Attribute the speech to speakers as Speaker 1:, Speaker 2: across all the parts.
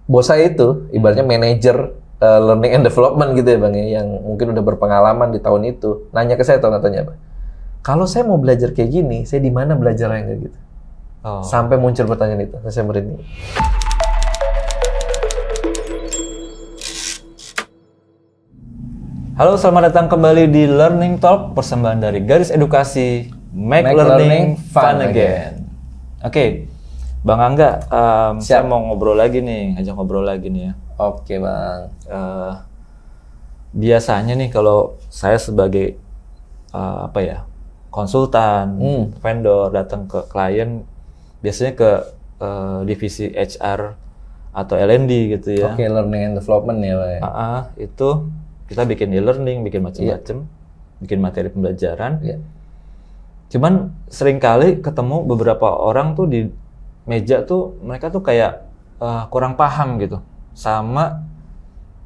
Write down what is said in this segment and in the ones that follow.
Speaker 1: bos saya itu ibaratnya manajer learning and development gitu ya Bang ya, yang mungkin udah berpengalaman di tahun itu, nanya ke saya, tahu nggak tanya apa? Kalau saya mau belajar kayak gini, saya di mana belajarnya kayak gitu? Sampai muncul pertanyaan itu, saya merinding.
Speaker 2: Halo, selamat datang kembali di Learning Talk, persembahan dari Garis Edukasi, Make Learning Fun Again. Oke, Bang Angga, saya mau ngobrol lagi nih, ngajak ngobrol lagi nih ya.
Speaker 1: Oke Bang.
Speaker 2: Biasanya nih kalau saya sebagai konsultan, vendor datang ke klien, biasanya ke divisi HR atau L&D gitu ya.
Speaker 1: Oke, learning and development ya Bang.
Speaker 2: Itu kita bikin e-learning, bikin macam-macam, bikin materi pembelajaran. Cuman seringkali ketemu beberapa orang tuh di meja tuh, mereka tuh kayak kurang paham gitu sama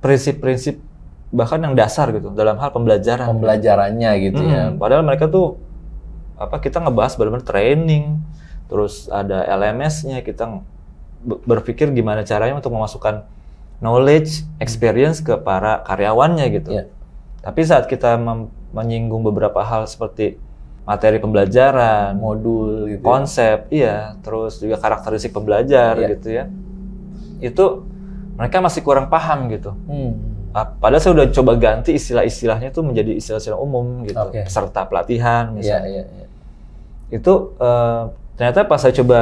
Speaker 2: prinsip-prinsip bahkan yang dasar gitu dalam hal pembelajaran.
Speaker 1: Pembelajarannya gitu ya.
Speaker 2: Padahal mereka tuh kita ngebahas benar-benar training, terus ada LMS-nya, kita berpikir gimana caranya untuk memasukkan knowledge, experience ke para karyawannya gitu. Tapi saat kita menyinggung beberapa hal seperti materi pembelajaran,
Speaker 1: modul, gitu
Speaker 2: konsep, terus juga karakteristik pembelajar gitu ya, itu mereka masih kurang paham gitu. Padahal saya udah coba ganti istilah-istilahnya itu menjadi istilah-istilah umum gitu, peserta pelatihan misalnya. Itu ternyata pas saya coba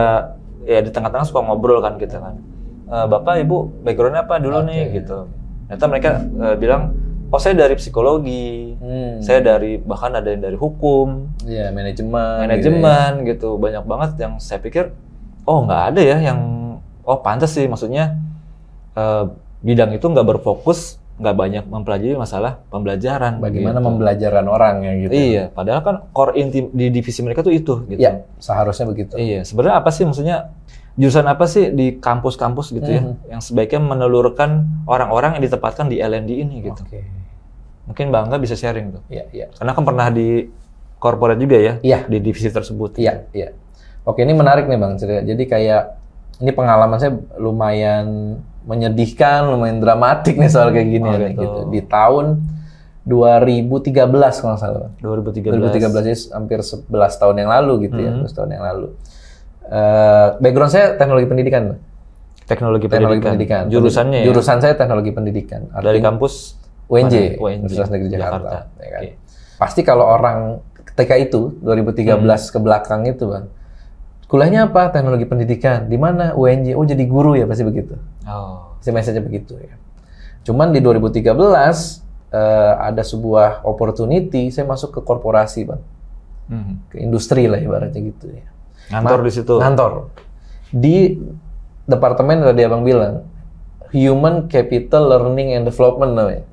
Speaker 2: di tengah-tengah suka ngobrol kan kita kan. Bapak, Ibu, background-nya apa dulu nih gitu. Ternyata mereka bilang, oh saya dari psikologi, saya bahkan ada yang dari hukum, manajemen gitu. Banyak banget yang saya pikir, oh nggak ada ya yang, pantas sih, maksudnya bidang itu nggak berfokus, nggak banyak mempelajari masalah pembelajaran.
Speaker 1: Bagaimana
Speaker 2: gitu.
Speaker 1: pembelajaran orang ya gitu.
Speaker 2: Iya, padahal kan core inti di divisi mereka tuh itu gitu.
Speaker 1: Iya, seharusnya begitu.
Speaker 2: Iya, sebenarnya apa sih maksudnya? Jurusan apa sih di kampus-kampus gitu ya, yang sebaiknya menelurkan orang-orang yang ditempatkan di L&D ini gitu. Mungkin Bang Angga bisa sharing tuh. Karena kan pernah di corporate juga ya, di divisi tersebut.
Speaker 1: Iya. Oke, ini menarik nih Bang. Jadi kayak, ini pengalaman saya lumayan menyedihkan, lumayan dramatik nih soal kayak gini gitu. Di tahun 2013 kalau nggak salah. 2013 itu hampir 11 tahun yang lalu gitu ya, 11 tahun yang lalu. Background saya teknologi pendidikan.
Speaker 2: Teknologi pendidikan. Jurusannya ya?
Speaker 1: Jurusan saya teknologi pendidikan.
Speaker 2: Dari kampus?
Speaker 1: UNJ, Universitas Negeri Jakarta. Ya kan? Pasti kalau orang ketika itu, 2013 ke belakang itu Bang, kuliahnya apa? Teknologi pendidikan. Di mana? UNJ. Oh jadi guru ya, pasti begitu. Pasti message-nya begitu ya. Cuman di 2013, ada sebuah opportunity, saya masuk ke korporasi Bang. Ke industri lah ibaratnya gitu ya.
Speaker 2: Ngantor di situ?
Speaker 1: Ngantor. Di departemen tadi Abang bilang, Human Capital Learning and Development namanya.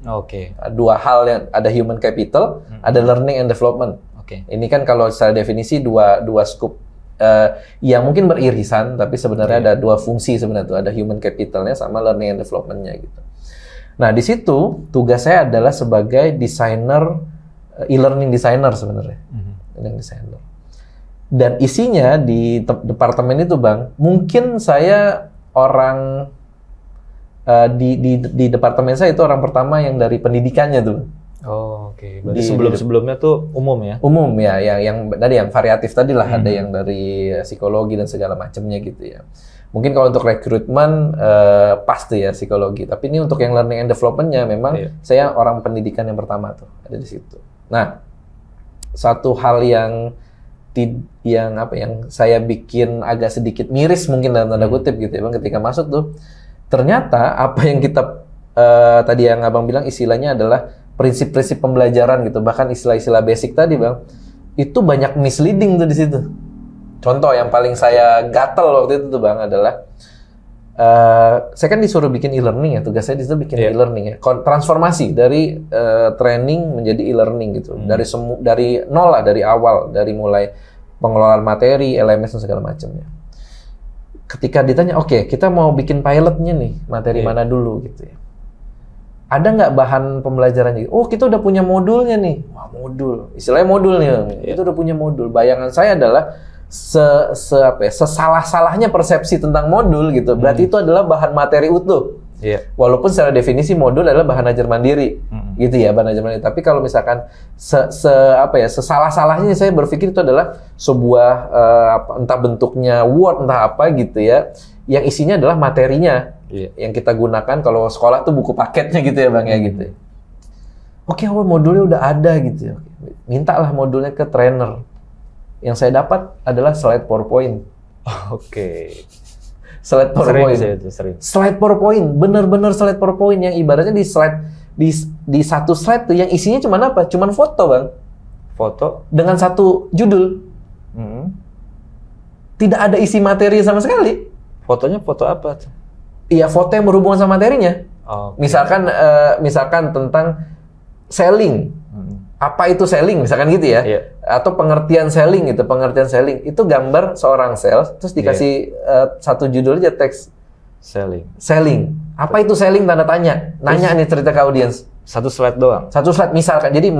Speaker 1: Dua hal yang, ada Human Capital, ada Learning and Development. Ini kan kalau secara definisi dua scope yang mungkin beririsan, tapi sebenarnya ada dua fungsi sebenarnya tuh, ada Human Capitalnya sama Learning and Development-nya gitu. Nah di situ tugas saya adalah sebagai desainer, e-learning designer sebenarnya, e-learning designer. Dan isinya di departemen itu Bang, mungkin saya orang di departemen saya itu orang pertama yang dari pendidikannya tuh.
Speaker 2: Berarti sebelum-sebelumnya tuh umum ya?
Speaker 1: Umum ya, yang tadi yang variatif tadi lah, ada yang dari psikologi dan segala macamnya gitu ya. Mungkin kalau untuk rekrutmen pasti ya psikologi, tapi ini untuk yang learning and development-nya memang saya orang pendidikan yang pertama tuh ada di situ. Nah, satu hal yang saya bikin agak sedikit miris mungkin dalam tanda kutip gitu ya Bang, ketika masuk tuh ternyata apa yang kita tadi yang Abang bilang istilahnya adalah prinsip-prinsip pembelajaran gitu, bahkan istilah-istilah basic tadi Bang, itu banyak misleading tuh di situ. Contoh yang paling saya gatel waktu itu tuh Bang adalah saya kan disuruh bikin e-learning ya, tugas saya di situ bikin e-learning ya, transformasi dari training menjadi e-learning gitu, dari nol lah, dari awal, dari mulai pengelolaan materi, LMS dan segala macamnya. Ketika ditanya, oke, kita mau bikin pilotnya nih, materi mana dulu gitu ya. Ada nggak bahan pembelajarannya? Oh, kita udah punya modulnya nih. Wah, modul. Istilahnya modul nih. Itu udah punya modul. Bayangan saya adalah sesalah-salahnya persepsi tentang modul gitu. Berarti itu adalah bahan materi utuh.
Speaker 2: Iya.
Speaker 1: Walaupun secara definisi modul adalah bahan ajar mandiri, gitu ya, bahan ajar mandiri. Tapi kalau misalkan sesalah-salahnya saya berpikir itu adalah sebuah entah bentuknya Word, entah apa gitu ya, yang isinya adalah materinya, yang kita gunakan kalau sekolah tuh buku paketnya gitu ya bang ya gitu. Oke, modulnya udah ada gitu ya. Mintalah modulnya ke trainer. Yang saya dapat adalah slide PowerPoint.
Speaker 2: Oke.
Speaker 1: Slide PowerPoint.
Speaker 2: Sering.
Speaker 1: Slide PowerPoint, bener-bener slide PowerPoint yang ibaratnya di satu slide tuh yang isinya cuma apa? Cuman foto bang.
Speaker 2: Foto
Speaker 1: dengan satu judul. Tidak ada isi materi sama sekali.
Speaker 2: Fotonya foto apa?
Speaker 1: Iya, foto yang berhubungan sama materinya.
Speaker 2: Okay.
Speaker 1: Misalkan tentang selling. Apa itu selling misalkan gitu ya, atau pengertian selling gitu, pengertian selling itu gambar seorang sales terus dikasih satu judul aja teks selling. Apa itu selling tanda tanya, nanya nih cerita ke audiens.
Speaker 2: Satu slide doang.
Speaker 1: Satu slide misalkan, jadi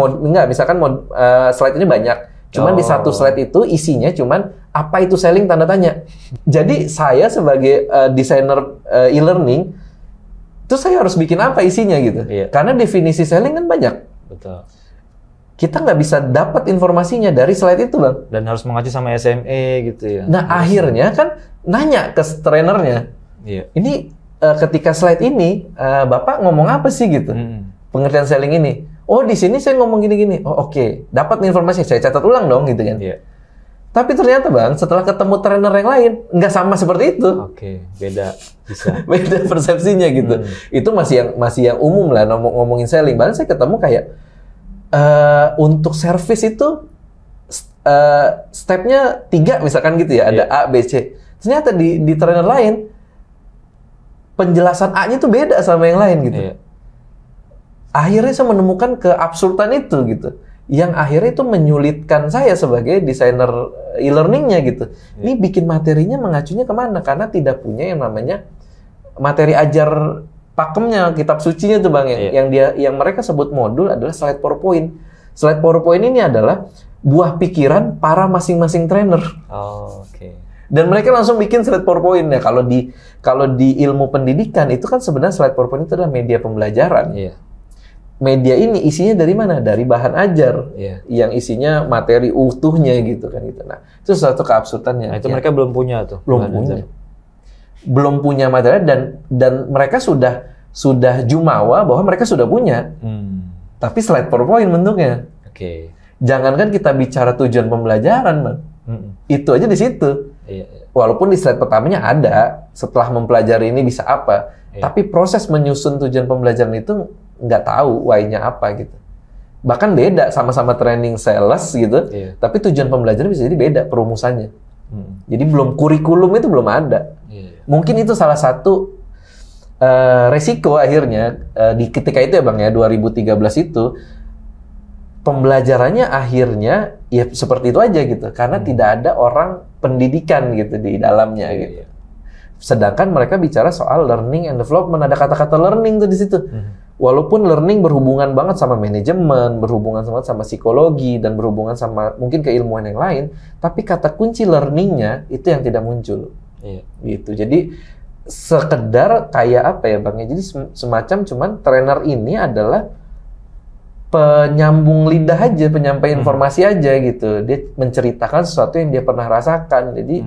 Speaker 1: slide ini banyak, cuman di satu slide itu isinya cuman apa itu selling tanda tanya. Jadi saya sebagai desainer e-learning itu saya harus bikin apa isinya gitu, karena definisi selling kan banyak.
Speaker 2: Betul.
Speaker 1: Kita nggak bisa dapat informasinya dari slide itu bang.
Speaker 2: Dan harus mengacu sama SME gitu ya.
Speaker 1: Nah akhirnya kan nanya ke trainernya. Ini ketika slide ini bapak ngomong apa sih gitu? Pengertian selling ini. Oh di sini saya ngomong gini-gini. Oh oke. Dapat informasi. Saya catat ulang dong gitu kan. Tapi ternyata bang setelah ketemu trainer yang lain nggak sama seperti itu.
Speaker 2: Oke. Beda bisa.
Speaker 1: Beda persepsinya gitu. Itu masih yang umum lah ngomongin selling. Bahkan saya ketemu kayak untuk service itu stepnya 3 misalkan gitu ya, ada A, B, C. Ternyata di trainer lain penjelasan A-nya itu beda sama yang lain gitu. Akhirnya saya menemukan keabsurdan itu gitu, yang akhirnya itu menyulitkan saya sebagai desainer e-learningnya gitu. Ini bikin materinya mengacunya kemana? Karena tidak punya yang namanya materi ajar pakemnya, kitab sucinya tuh bang, yang mereka sebut modul adalah slide PowerPoint. Slide PowerPoint ini adalah buah pikiran para masing-masing trainer.
Speaker 2: Oke.
Speaker 1: Dan mereka langsung bikin slide PowerPoint. Ya kalau di ilmu pendidikan itu kan sebenarnya slide PowerPoint itu adalah media pembelajaran. Media ini isinya dari mana? Dari bahan ajar, yang isinya materi utuhnya gitu kan gitu. Nah itu suatu keabsurdannya.
Speaker 2: Nah, itu mereka belum punya tuh.
Speaker 1: Belum punya materi dan mereka sudah jumawa bahwa mereka sudah punya. Tapi slide PowerPoint bentuknya. Jangankan kita bicara tujuan pembelajaran, bang. Itu aja di situ. Walaupun di slide pertamanya ada setelah mempelajari ini bisa apa, tapi proses menyusun tujuan pembelajaran itu nggak tahu why-nya apa gitu. Bahkan beda, sama-sama training sales gitu, tapi tujuan pembelajaran bisa jadi beda perumusannya. Jadi kurikulum itu belum ada. Mungkin itu salah satu resiko akhirnya ketika itu ya bang ya 2013 itu pembelajarannya akhirnya ya seperti itu aja gitu karena tidak ada orang pendidikan gitu di dalamnya gitu. Sedangkan mereka bicara soal learning and development, ada kata-kata learning tuh di situ. Walaupun learning berhubungan banget sama manajemen, berhubungan sama psikologi dan berhubungan sama mungkin keilmuan yang lain, tapi kata kunci learningnya itu yang tidak muncul. Gitu. Jadi sekedar kayak apa ya bang? Jadi semacam cuman trainer ini adalah penyambung lidah aja, penyampai informasi aja gitu. Dia menceritakan sesuatu yang dia pernah rasakan. Jadi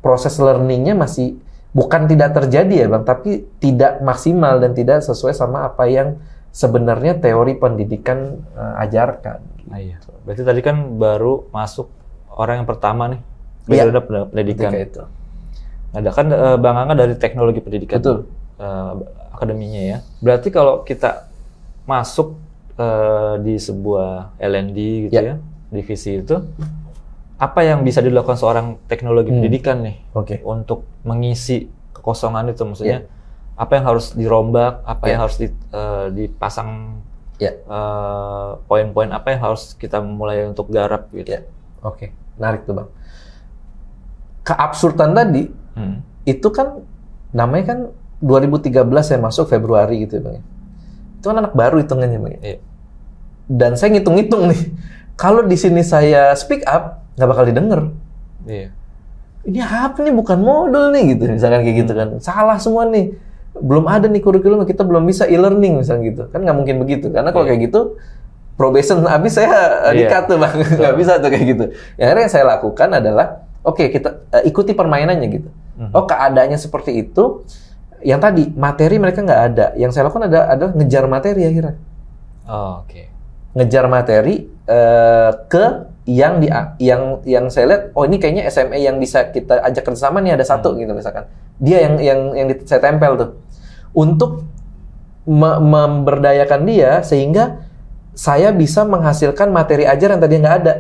Speaker 1: proses learningnya masih bukan tidak terjadi ya bang, tapi tidak maksimal dan tidak sesuai sama apa yang sebenarnya teori pendidikan ajarkan. Gitu.
Speaker 2: Berarti tadi kan baru masuk orang yang pertama nih, periode pendidikan.
Speaker 1: Itu.
Speaker 2: Ada kan Bang Angga dari teknologi pendidikan.
Speaker 1: Betul.
Speaker 2: Akademinya ya. Berarti kalau kita masuk di sebuah L&D gitu ya, divisi itu, apa yang bisa dilakukan seorang teknologi pendidikan nih untuk mengisi kekosongan itu? Maksudnya apa yang harus dirombak, apa yang harus dipasang, poin-poin apa yang harus kita mulai untuk garap gitu?
Speaker 1: Menarik tuh bang. Keabsurdan tadi itu kan namanya kan 2013 saya masuk Februari gitu ya bang. Itu kan anak baru hitungannya bang. Dan saya ngitung-ngitung nih, kalau di sini saya speak up nggak bakal didengar. ini apa nih, bukan modul nih gitu, misalkan kayak gitu kan, salah semua nih, belum ada nih kurikulum, kita belum bisa e-learning misalnya gitu, kan nggak mungkin begitu, karena kalau kayak gitu probation habis saya di-cut tuh bang, nggak bisa tuh kayak gitu. Yang akhirnya yang saya lakukan adalah, oke, kita ikuti permainannya gitu. Oh, keadaannya seperti itu, yang tadi materi mereka nggak ada, yang saya lakukan adalah ngejar materi akhirnya.
Speaker 2: Oh, oke.
Speaker 1: Ngejar materi ke yang saya lihat, oh ini kayaknya SME yang bisa kita ajak kerjasama nih, ada satu gitu misalkan. Dia yang saya tempel tuh untuk memberdayakan dia sehingga saya bisa menghasilkan materi ajar yang tadi nggak ada.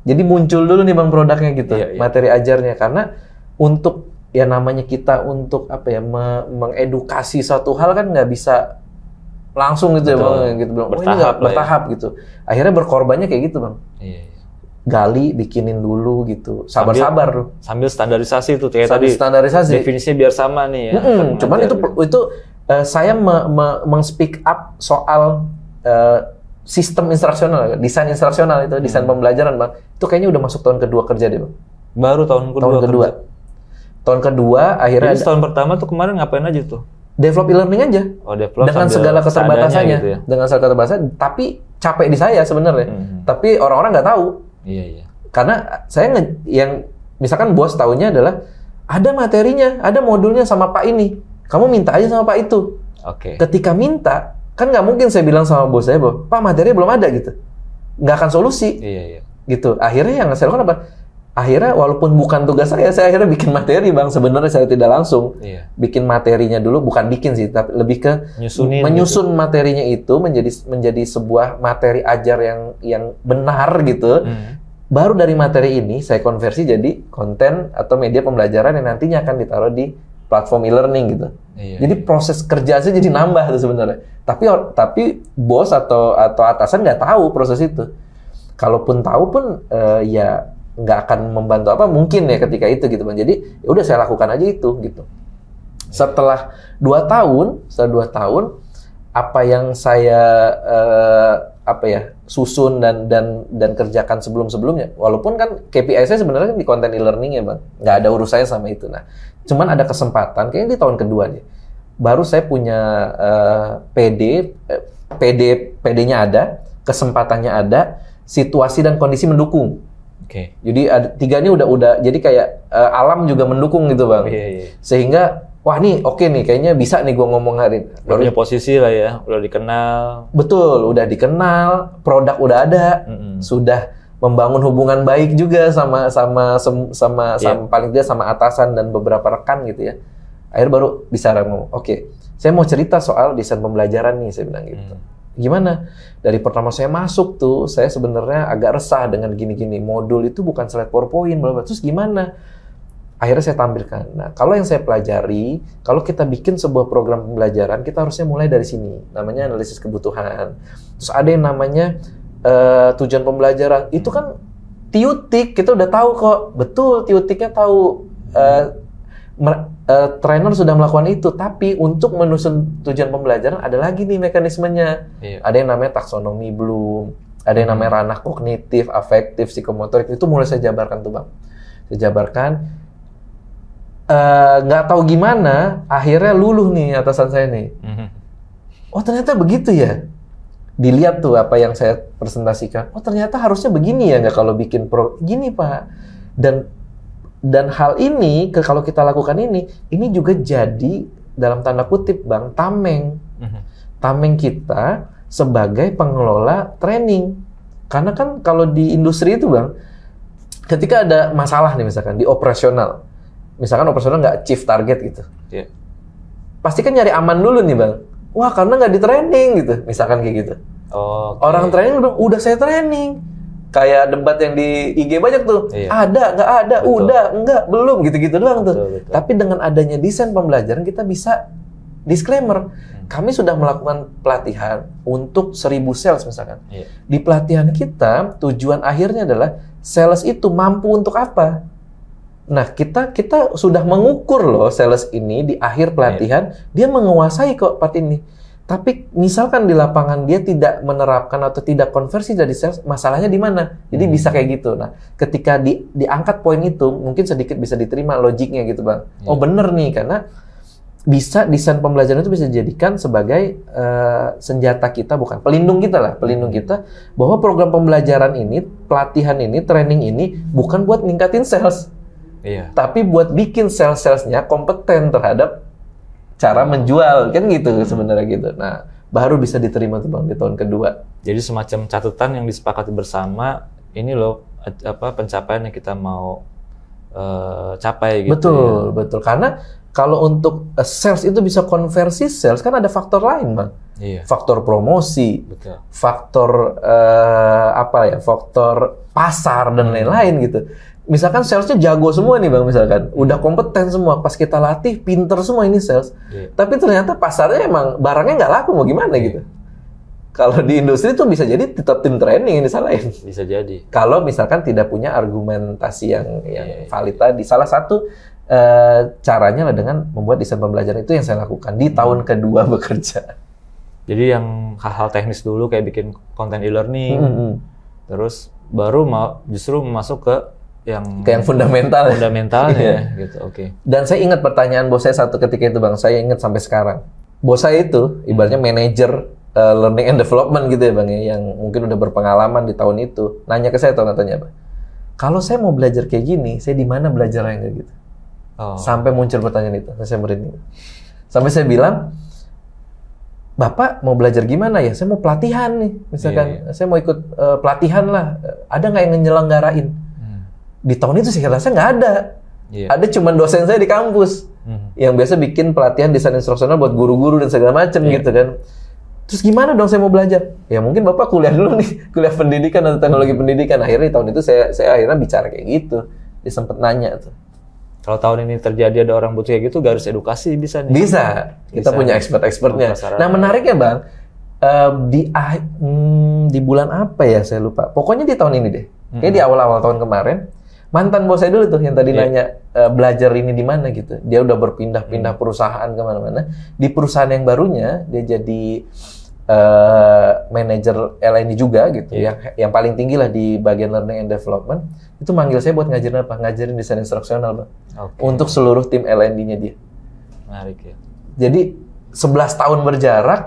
Speaker 1: Jadi muncul dulu nih bang produknya gitu, materi ajarnya, karena untuk ya namanya kita untuk apa ya mengedukasi suatu hal kan nggak bisa langsung gitu. Betul. Ya bang, gitu bang. Bertahap gitu. Akhirnya berkorbannya kayak gitu bang. Gali, bikinin dulu gitu, sabar-sabar tuh.
Speaker 2: Sambil standarisasi tuh, kayak tadi.
Speaker 1: Standarisasi.
Speaker 2: Definisinya biar sama nih ya.
Speaker 1: Cuman itu saya meng-speak up soal sistem instruksional, desain instruksional itu, desain pembelajaran bang. Itu kayaknya udah masuk tahun kedua kerja deh bang.
Speaker 2: Baru tahun kedua.
Speaker 1: Tahun kedua akhirnya.
Speaker 2: Jadi tahun pertama tuh kemarin ngapain aja tuh?
Speaker 1: Develop e-learning aja.
Speaker 2: Oh, develop
Speaker 1: dengan segala keterbatasannya. Gitu ya? Dengan segala keterbatasan, tapi capek di saya sebenarnya. Tapi orang-orang nggak tahu.
Speaker 2: Iya.
Speaker 1: Karena saya yang misalkan bos tahunya adalah ada materinya, ada modulnya sama Pak ini. Kamu minta aja sama Pak itu.
Speaker 2: Oke.
Speaker 1: Ketika minta, kan nggak mungkin saya bilang sama bos saya, bahwa Pak materinya belum ada gitu. Nggak akan solusi.
Speaker 2: Iya.
Speaker 1: Gitu. Akhirnya yang saya lakukan apa? Akhirnya walaupun bukan tugas saya akhirnya bikin materi bang. Sebenarnya saya tidak langsung bikin materinya dulu, bukan bikin sih, tapi lebih ke menyusun gitu. Materinya itu menjadi sebuah materi ajar yang benar gitu. Baru dari materi ini saya konversi jadi konten atau media pembelajaran yang nantinya akan ditaruh di platform e-learning gitu. Jadi proses kerja saya jadi nambah tuh sebenarnya. Tapi bos atau atasan nggak tahu proses itu. Kalaupun tahu pun ya nggak akan membantu apa mungkin ya ketika itu gitu bang. Jadi ya udah saya lakukan aja itu gitu. Setelah 2 tahun apa yang saya susun dan kerjakan sebelumnya, walaupun kan KPI saya sebenarnya di konten e-learning ya bang, nggak ada urusannya sama itu. Nah cuman ada kesempatan kayaknya di tahun kedua nih baru saya punya PD-nya ada, kesempatannya ada, situasi dan kondisi mendukung. Jadi ada 3 ini udah jadi kayak alam juga mendukung gitu bang. Sehingga wah nih oke nih kayaknya bisa nih gua ngomong hari ini.
Speaker 2: Udah punya posisi lah ya, udah dikenal.
Speaker 1: Betul, udah dikenal, produk udah ada, sudah membangun hubungan baik juga sama paling tidak sama atasan dan beberapa rekan gitu ya. Akhirnya baru bisa ngomong, oke, saya mau cerita soal desain pembelajaran nih, saya bilang gitu. Gimana? Dari pertama saya masuk tuh, saya sebenarnya agak resah dengan gini-gini. Modul itu bukan slide PowerPoint, bla bla. Terus gimana? Akhirnya saya tampilkan. Nah, kalau yang saya pelajari, kalau kita bikin sebuah program pembelajaran, kita harusnya mulai dari sini. Namanya analisis kebutuhan. Terus ada yang namanya tujuan pembelajaran. Itu kan tiutik, kita udah tahu kok. Betul, tiutiknya tahu. Trainer sudah melakukan itu, tapi untuk menyusun tujuan pembelajaran ada lagi nih mekanismenya. Ada yang namanya taksonomi Bloom, ada yang namanya ranah kognitif, afektif, psikomotorik. Itu mulai saya jabarkan tuh bang. Saya jabarkan, nggak tahu gimana, akhirnya luluh nih atasan saya nih. Oh ternyata begitu ya. Dilihat tuh apa yang saya presentasikan. Oh ternyata harusnya begini ya, nggak kalau bikin gini pak. Dan hal ini, kalau kita lakukan ini juga jadi dalam tanda kutip bang, tameng. Tameng kita sebagai pengelola training. Karena kan kalau di industri itu bang, ketika ada masalah nih misalkan di operasional, misalkan operasional nggak achieve target gitu, pasti kan nyari aman dulu nih bang. Wah karena nggak di training gitu, misalkan kayak gitu. Orang training bilang, udah saya training. Kayak debat yang di IG banyak tuh, ada, nggak ada, udah, enggak, belum, gitu-gitu doang tuh. Betul. Tapi dengan adanya desain pembelajaran, kita bisa disclaimer. Kami sudah melakukan pelatihan untuk 1000 sales misalkan. Di pelatihan kita, tujuan akhirnya adalah sales itu mampu untuk apa? Nah, kita sudah mengukur loh sales ini di akhir pelatihan, dia menguasai kok part ini. Tapi misalkan di lapangan dia tidak menerapkan atau tidak konversi dari sales, masalahnya di mana? Jadi bisa kayak gitu. Nah, ketika diangkat poin itu, mungkin sedikit bisa diterima logiknya gitu, Bang. Oh bener nih, karena bisa desain pembelajaran itu bisa dijadikan sebagai senjata kita, bukan pelindung kita lah, pelindung kita bahwa program pembelajaran ini, pelatihan ini, training ini bukan buat ningkatin sales, tapi buat bikin sales-salesnya kompeten terhadap cara menjual, kan gitu sebenarnya gitu. Nah, baru bisa diterima tuh Bang di tahun kedua.
Speaker 2: Jadi semacam catatan yang disepakati bersama, ini loh pencapaian yang kita mau capai gitu.
Speaker 1: Betul, betul. Karena kalau untuk sales itu bisa konversi sales, kan ada faktor lain, Bang. Faktor promosi, faktor faktor pasar dan lain-lain gitu. Misalkan salesnya jago semua nih Bang, misalkan udah kompeten semua, pas kita latih pinter semua ini sales, tapi ternyata pasarnya emang barangnya nggak laku, mau gimana gitu. Kalau di industri tuh bisa jadi tetap tim training yang disalahin.
Speaker 2: Bisa jadi.
Speaker 1: Kalau misalkan tidak punya argumentasi yang valid tadi. Salah satu caranya lah dengan membuat desain pembelajaran itu yang saya lakukan di tahun kedua bekerja.
Speaker 2: Jadi yang hal-hal teknis dulu kayak bikin konten e-learning, terus baru justru masuk ke yang fundamentalnya gitu. Oke.
Speaker 1: Dan saya ingat pertanyaan bos saya satu ketika itu Bang, saya ingat sampai sekarang. Bos saya itu ibaratnya manajer learning and development gitu ya Bang ya, yang mungkin udah berpengalaman di tahun itu. Nanya ke saya, tahu katanya apa? Kalau saya mau belajar kayak gini, saya di mana belajarnya kayak gitu? Sampai muncul pertanyaan itu, saya merinding. Sampai saya bilang, Bapak mau belajar gimana ya? Saya mau pelatihan nih, misalkan saya mau ikut pelatihan lah. Ada nggak yang nyelenggarain? Di tahun itu saya rasa nggak ada. Ada cuma dosen saya di kampus yang biasa bikin pelatihan desain instruksional buat guru-guru dan segala macam gitu kan. Terus gimana dong saya mau belajar? Ya mungkin Bapak kuliah dulu nih, kuliah pendidikan atau teknologi pendidikan. Akhirnya di tahun itu saya akhirnya bicara kayak gitu. Dia sempat nanya tuh.
Speaker 2: Kalau tahun ini terjadi ada orang butuh kayak gitu, Garis Edukasi bisa nih?
Speaker 1: Bisa. Kita punya expert-expertnya. Nah menariknya Bang, di bulan apa ya saya lupa. Pokoknya di tahun ini deh. Kayak di awal-awal tahun kemarin, mantan bos saya dulu tuh yang tadi nanya belajar ini di mana gitu. Dia udah berpindah-pindah perusahaan kemana-mana. Di perusahaan yang barunya dia jadi manajer L&D juga gitu. Yang paling tinggi lah di bagian learning and development. Itu manggil saya buat ngajarin apa? Ngajarin desain instruksional Bang. Untuk seluruh tim L&D-nya dia.
Speaker 2: Menarik ya.
Speaker 1: Jadi 11 tahun berjarak,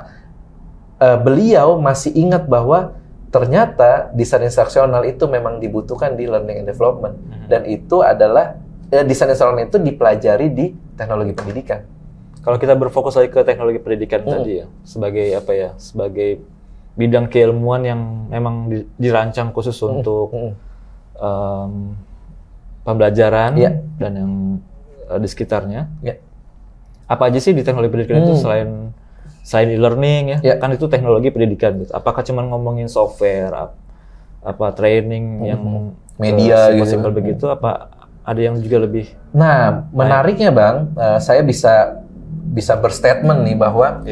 Speaker 1: beliau masih ingat bahwa ternyata desain instruksional itu memang dibutuhkan di learning and development. Dan itu adalah, desain instruksional itu dipelajari di teknologi pendidikan.
Speaker 2: Kalau kita berfokus lagi ke teknologi pendidikan tadi ya, sebagai bidang keilmuan yang memang dirancang khusus untuk pembelajaran dan yang di sekitarnya. Apa aja sih di teknologi pendidikan itu selain e-learning ya, kan itu teknologi pendidikan gitu. Apakah cuma ngomongin software, apa training yang
Speaker 1: media
Speaker 2: simpel begitu, apa ada yang juga lebih?
Speaker 1: Nah, menariknya Bang, saya bisa berstatement nih bahwa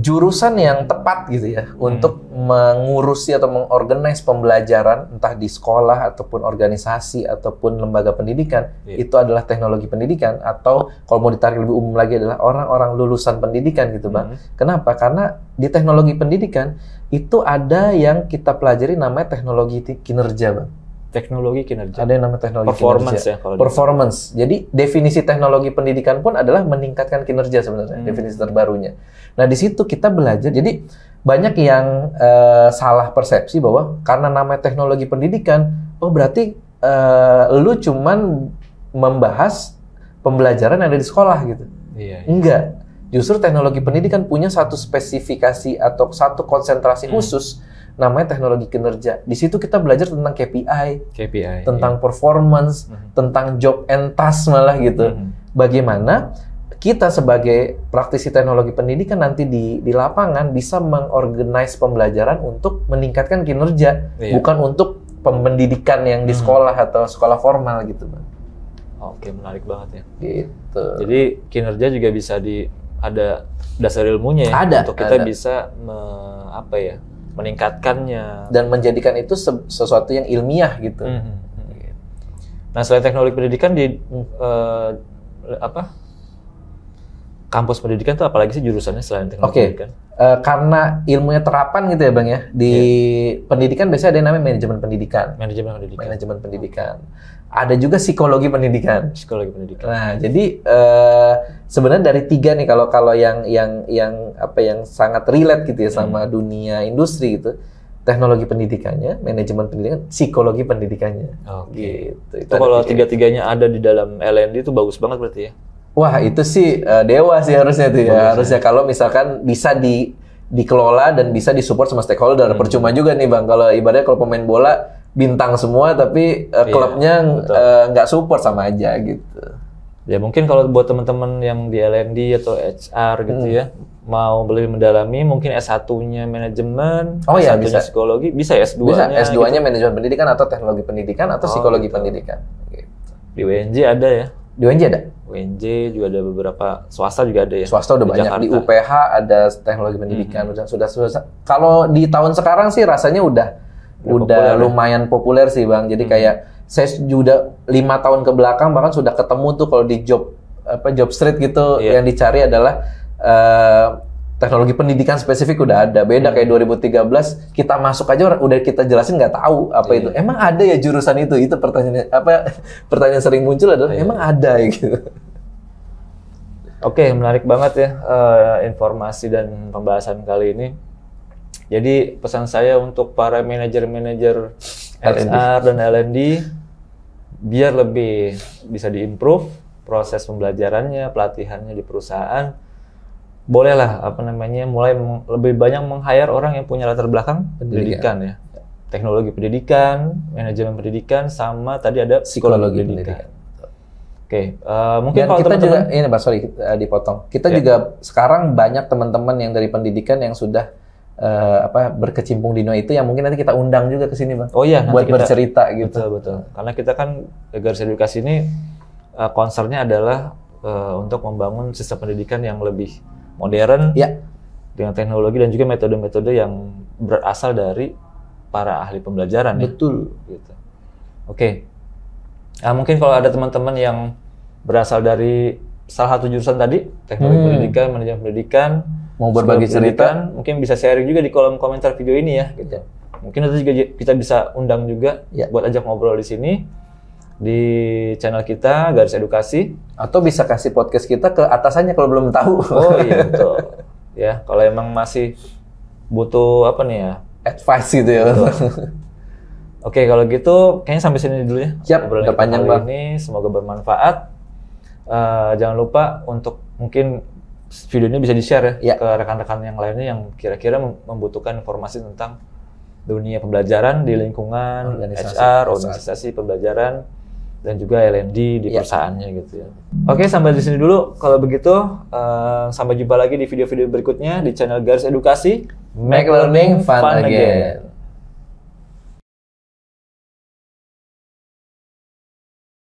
Speaker 1: jurusan yang tepat gitu ya untuk mengurusi atau mengorganize pembelajaran entah di sekolah ataupun organisasi ataupun lembaga pendidikan itu adalah teknologi pendidikan, atau kalau mau ditarik lebih umum lagi adalah orang-orang lulusan pendidikan gitu Bang. Kenapa? Karena di teknologi pendidikan itu ada yang kita pelajari namanya teknologi kinerja Bang.
Speaker 2: Teknologi kinerja.
Speaker 1: Ada yang namanya teknologi
Speaker 2: performance
Speaker 1: kinerja.
Speaker 2: Ya, kalau
Speaker 1: performance. Jadi definisi teknologi pendidikan pun adalah meningkatkan kinerja sebenarnya, definisi terbarunya. Nah di situ kita belajar. Jadi banyak yang salah persepsi bahwa karena namanya teknologi pendidikan, oh berarti lu cuman membahas pembelajaran yang ada di sekolah gitu. Enggak. Justru teknologi pendidikan punya satu spesifikasi atau satu konsentrasi khusus. Namanya teknologi kinerja. Di situ kita belajar tentang KPI tentang performance, tentang job and task malah gitu. Bagaimana kita sebagai praktisi teknologi pendidikan nanti di lapangan bisa mengorganize pembelajaran untuk meningkatkan kinerja, bukan untuk pendidikan yang di sekolah atau sekolah formal gitu, Bang.
Speaker 2: Oke, menarik banget ya.
Speaker 1: Gitu.
Speaker 2: Jadi kinerja juga bisa ada dasar ilmunya ya, untuk kita bisa meningkatkannya
Speaker 1: dan menjadikan itu sesuatu yang ilmiah gitu.
Speaker 2: Nah, selain teknologi pendidikan di kampus pendidikan itu apalagi sih jurusannya selain teknologi pendidikan?
Speaker 1: karena ilmunya terapan gitu ya Bang ya. Di pendidikan biasanya ada yang namanya manajemen pendidikan. Manajemen pendidikan. Ada juga psikologi pendidikan. Nah, jadi sebenarnya dari 3 nih kalau yang sangat relate gitu ya sama dunia industri gitu. Teknologi pendidikannya, manajemen pendidikan, psikologi pendidikannya.
Speaker 2: Gitu. Itu kalau 3-tiganya ada di dalam L&D itu bagus banget berarti ya.
Speaker 1: Wah, itu sih dewa sih harusnya tuh ya. Harusnya kalau misalkan bisa dikelola dan bisa disupport sama stakeholder. Percuma juga nih Bang kalau ibaratnya kalau pemain bola bintang semua tapi klubnya nggak support, sama aja gitu.
Speaker 2: Ya mungkin kalau buat teman-teman yang di L&D atau HR gitu ya, mau lebih mendalami mungkin S1-nya manajemen, S1-nya psikologi, bisa ya S2-nya.
Speaker 1: Bisa S2-nya manajemen pendidikan atau teknologi pendidikan atau psikologi pendidikan. Gitu.
Speaker 2: Di UNJ ada ya?
Speaker 1: Di UNJ ada?
Speaker 2: UNJ juga ada beberapa, swasta juga ada ya?
Speaker 1: Swasta udah banyak. Jakarta. Di UPH ada teknologi pendidikan. Sudah. Kalau di tahun sekarang sih rasanya udah populer, lumayan populer sih Bang. Jadi kayak saya sudah 5 tahun ke belakang bahkan sudah ketemu tuh kalau di job street gitu yang dicari adalah teknologi pendidikan spesifik udah ada. Beda kayak 2013 kita masuk aja udah kita jelasin nggak tahu apa itu. Emang ada ya jurusan itu? Itu pertanyaan sering muncul adalah emang ada ya gitu.
Speaker 2: Oke, menarik banget ya informasi dan pembahasan kali ini. Jadi pesan saya untuk para manajer-manajer HR dan L&D biar lebih bisa diimprove proses pembelajarannya, pelatihannya di perusahaan. Bolehlah mulai lebih banyak meng-hire orang yang punya latar belakang pendidikan ya. Teknologi pendidikan, manajemen pendidikan, sama tadi ada psikologi pendidikan. Oke, mungkin kalau
Speaker 1: kita juga ini Pak, sorry dipotong. Kita juga sekarang banyak teman-teman yang dari pendidikan yang sudah berkecimpung di dunia itu yang mungkin nanti kita undang juga ke sini Bang.
Speaker 2: Oh iya,
Speaker 1: buat bercerita gitu.
Speaker 2: Betul. Karena kita kan Garis Edukasi ini concern-nya adalah untuk membangun sistem pendidikan yang lebih modern dengan teknologi dan juga metode-metode yang berasal dari para ahli pembelajaran.
Speaker 1: Betul.
Speaker 2: Gitu. Oke. Nah, mungkin kalau ada teman-teman yang berasal dari salah satu jurusan tadi, teknologi pendidikan, manajemen pendidikan,
Speaker 1: mau berbagi cerita,
Speaker 2: mungkin bisa sharing juga di kolom komentar video ini ya. Gitu. Mungkin nanti juga kita bisa undang juga buat ajak ngobrol di sini di channel kita Garis Edukasi.
Speaker 1: Atau bisa kasih podcast kita ke atasannya kalau belum tahu.
Speaker 2: Oh iya betul. Ya kalau emang masih butuh
Speaker 1: advice gitu ya.
Speaker 2: Oke kalau gitu kayaknya sampai sini dulu ya.
Speaker 1: Siap. Udah panjang Bang.
Speaker 2: Ini semoga bermanfaat. Jangan lupa untuk mungkin video ini bisa di-share ke rekan-rekan yang lainnya yang kira-kira membutuhkan informasi tentang dunia pembelajaran di lingkungan HR, organisasi pembelajaran, dan juga L&D di perusahaannya gitu ya. Oke, sampai di sini dulu. Kalau begitu, sampai jumpa lagi di video-video berikutnya di channel Garis Edukasi.
Speaker 1: Make learning fun again.